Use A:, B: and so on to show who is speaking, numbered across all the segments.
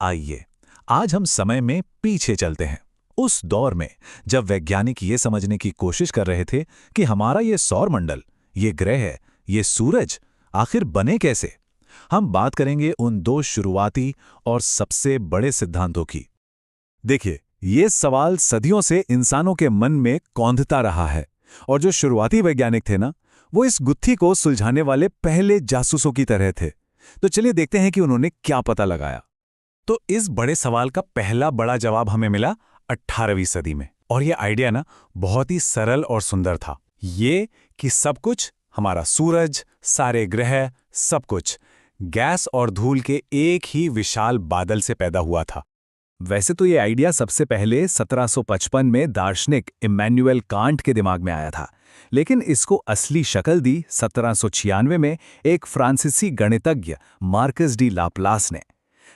A: आइए आज हम समय में पीछे चलते हैं, उस दौर में जब वैज्ञानिक ये समझने की कोशिश कर रहे थे कि हमारा ये सौरमंडल, ये ग्रह, ये सूरज आखिर बने कैसे। हम बात करेंगे उन दो शुरुआती और सबसे बड़े सिद्धांतों की। देखिए, ये सवाल सदियों से इंसानों के मन में कौंधता रहा है, और जो शुरुआती वैज्ञानिक थे ना, वो इस गुत्थी को सुलझाने वाले पहले जासूसों की तरह थे। तो चलिए देखते हैं कि उन्होंने क्या पता लगाया। तो इस बड़े सवाल का पहला बड़ा जवाब हमें मिला 18वीं सदी में, और ये आइडिया ना बहुत ही सरल और सुंदर था। ये कि सब कुछ, हमारा सूरज, सारे ग्रह, सब कुछ गैस और धूल के एक ही विशाल बादल से पैदा हुआ था। वैसे तो ये आइडिया सबसे पहले 1755 में दार्शनिक इमैनुएल कांट के दिमाग में आया था, लेकिन इसको असली शक्ल दी 1796 में एक फ्रांसीसी गणितज्ञ मार्कस डी लाप्लास ने।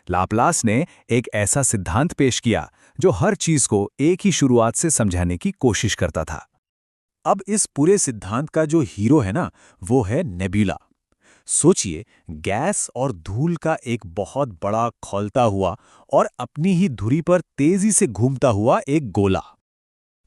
A: लाप्लास ने एक ऐसा सिद्धांत पेश किया जो हर चीज को एक ही शुरुआत से समझाने की कोशिश करता था। अब इस पूरे सिद्धांत का जो हीरो है ना, वो है नेबुला। सोचिए, गैस और धूल का एक बहुत बड़ा खौलता हुआ और अपनी ही धुरी पर तेजी से घूमता हुआ एक गोला।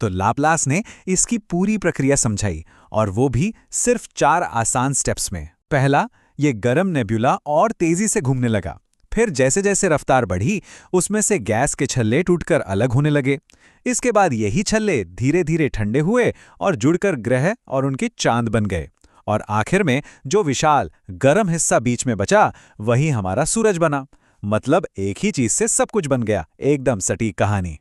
A: तो लाप्लास ने इसकी पूरी प्रक्रिया समझाई, और वो भी सिर्फ 4 आसान स्टेप्स में। पहला, ये गर्म नेबुला और तेजी से घूमने लगा। फिर जैसे जैसे रफ्तार बढ़ी, उसमें से गैस के छल्ले टूटकर अलग होने लगे। इसके बाद यही छल्ले धीरे धीरे ठंडे हुए और जुड़कर ग्रह और उनके चांद बन गए। और आखिर में जो विशाल गर्म हिस्सा बीच में बचा, वही हमारा सूरज बना। मतलब एक ही चीज से सब कुछ बन गया। एकदम सटीक कहानी।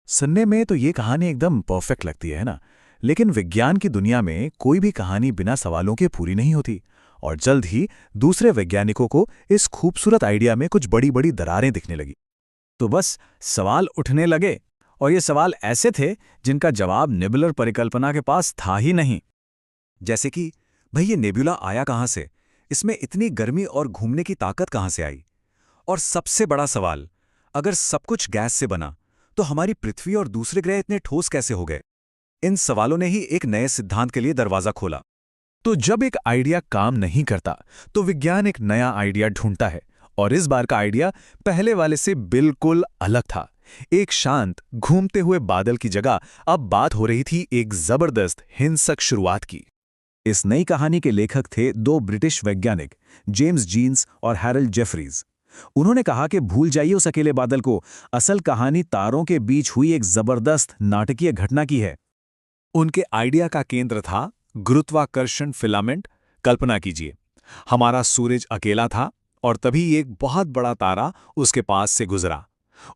A: सुनने में तो ये कहानी एकदम परफेक्ट लगती है ना, लेकिन विज्ञान की दुनिया में कोई भी कहानी बिना सवालों के पूरी नहीं होती। और जल्द ही दूसरे वैज्ञानिकों को इस खूबसूरत आइडिया में कुछ बड़ी बड़ी दरारें दिखने लगी। तो बस सवाल उठने लगे, और ये सवाल ऐसे थे जिनका जवाब नेबुलर परिकल्पना के पास था ही नहीं। जैसे कि भाई, ये नेबुला आया कहाँ से? इसमें इतनी गर्मी और घूमने की ताकत कहाँ से आई? और सबसे बड़ा सवाल, अगर सब कुछ गैस से बना, तो हमारी पृथ्वी और दूसरे ग्रह इतने ठोस कैसे हो गए? इन सवालों ने ही एक नए सिद्धांत के लिए दरवाजा खोला। तो जब एक आइडिया काम नहीं करता, तो विज्ञान एक नया आइडिया ढूंढता है, और इस बार का आइडिया पहले वाले से बिल्कुल अलग था। एक शांत घूमते हुए बादल की जगह अब बात हो रही थी एक जबरदस्त हिंसक शुरुआत की। इस नई कहानी के लेखक थे 2 ब्रिटिश वैज्ञानिक, जेम्स जीन्स और हैरल्ड जेफरीज। उन्होंने कहा कि भूल जाइए उस अकेले बादल को, असल कहानी तारों के बीच हुई एक जबरदस्त नाटकीय घटना की है। उनके आइडिया का केंद्र था गुरुत्वाकर्षण फिलामेंट। कल्पना कीजिए, हमारा सूरज अकेला था, और तभी एक बहुत बड़ा तारा उसके पास से गुजरा।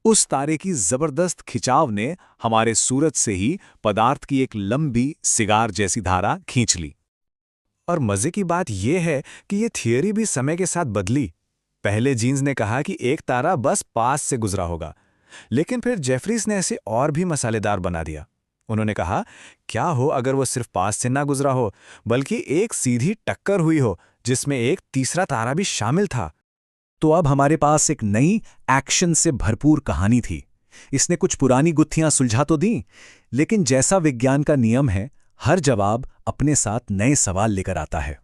A: उस तारे की जबरदस्त खिंचाव ने हमारे सूरज से ही पदार्थ की एक लंबी सिगार जैसी धारा खींच ली। और मजे की बात यह है कि ये थियरी भी समय के साथ बदली। पहले जीन्स ने कहा कि एक तारा बस पास से गुजरा होगा, लेकिन फिर जेफरीज ने इसे और भी मसालेदार बना दिया। उन्होंने कहा, क्या हो अगर वो सिर्फ पास से ना गुजरा हो, बल्कि एक सीधी टक्कर हुई हो जिसमें एक तीसरा तारा भी शामिल था। तो अब हमारे पास एक नई एक्शन से भरपूर कहानी थी। इसने कुछ पुरानी गुत्थियां सुलझा तो दी, लेकिन जैसा विज्ञान का नियम है, हर जवाब अपने साथ नए सवाल लेकर आता है।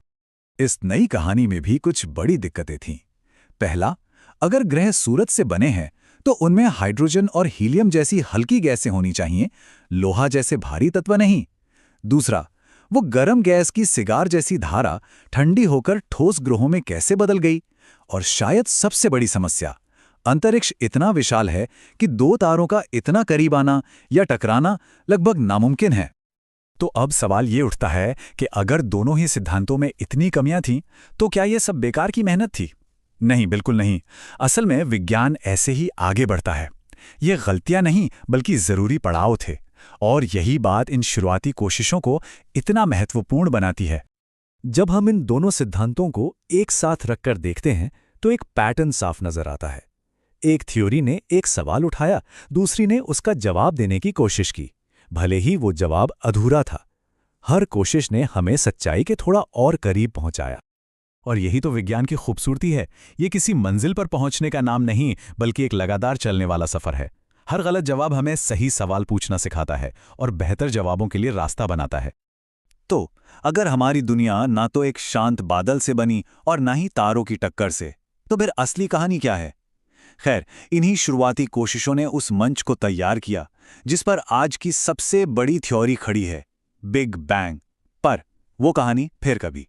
A: इस नई कहानी में भी कुछ बड़ी दिक्कतें थीं। पहला, अगर ग्रह सूरज से बने हैं, तो उनमें हाइड्रोजन और हीलियम जैसी हल्की गैसें होनी चाहिए, लोहा जैसे भारी तत्व नहीं। दूसरा, वो गर्म गैस की सिगार जैसी धारा ठंडी होकर ठोस ग्रहों में कैसे बदल गई? और शायद सबसे बड़ी समस्या, अंतरिक्ष इतना विशाल है कि 2 तारों का इतना करीब आना या टकराना लगभग नामुमकिन है। तो अब सवाल ये उठता है कि अगर दोनों ही सिद्धांतों में इतनी कमियां थीं, तो क्या ये सब बेकार की मेहनत थी? नहीं, बिल्कुल नहीं। असल में विज्ञान ऐसे ही आगे बढ़ता है। ये गलतियां नहीं, बल्कि जरूरी पड़ाव थे, और यही बात इन शुरुआती कोशिशों को इतना महत्वपूर्ण बनाती है। जब हम इन दोनों सिद्धांतों को एक साथ रखकर देखते हैं, तो एक पैटर्न साफ नजर आता है। एक थ्योरी ने एक सवाल उठाया, दूसरी ने उसका जवाब देने की कोशिश की, भले ही वो जवाब अधूरा था। हर कोशिश ने हमें सच्चाई के थोड़ा और करीब पहुंचाया। और यही तो विज्ञान की खूबसूरती है। ये किसी मंजिल पर पहुंचने का नाम नहीं, बल्कि एक लगातार चलने वाला सफर है। हर गलत जवाब हमें सही सवाल पूछना सिखाता है और बेहतर जवाबों के लिए रास्ता बनाता है। तो अगर हमारी दुनिया ना तो एक शांत बादल से बनी और ना ही तारों की टक्कर से, तो फिर असली कहानी क्या है? खैर, इन्हीं शुरुआती कोशिशों ने उस मंच को तैयार किया जिस पर आज की सबसे बड़ी थ्योरी खड़ी है, बिग बैंग। पर वो कहानी फिर कभी।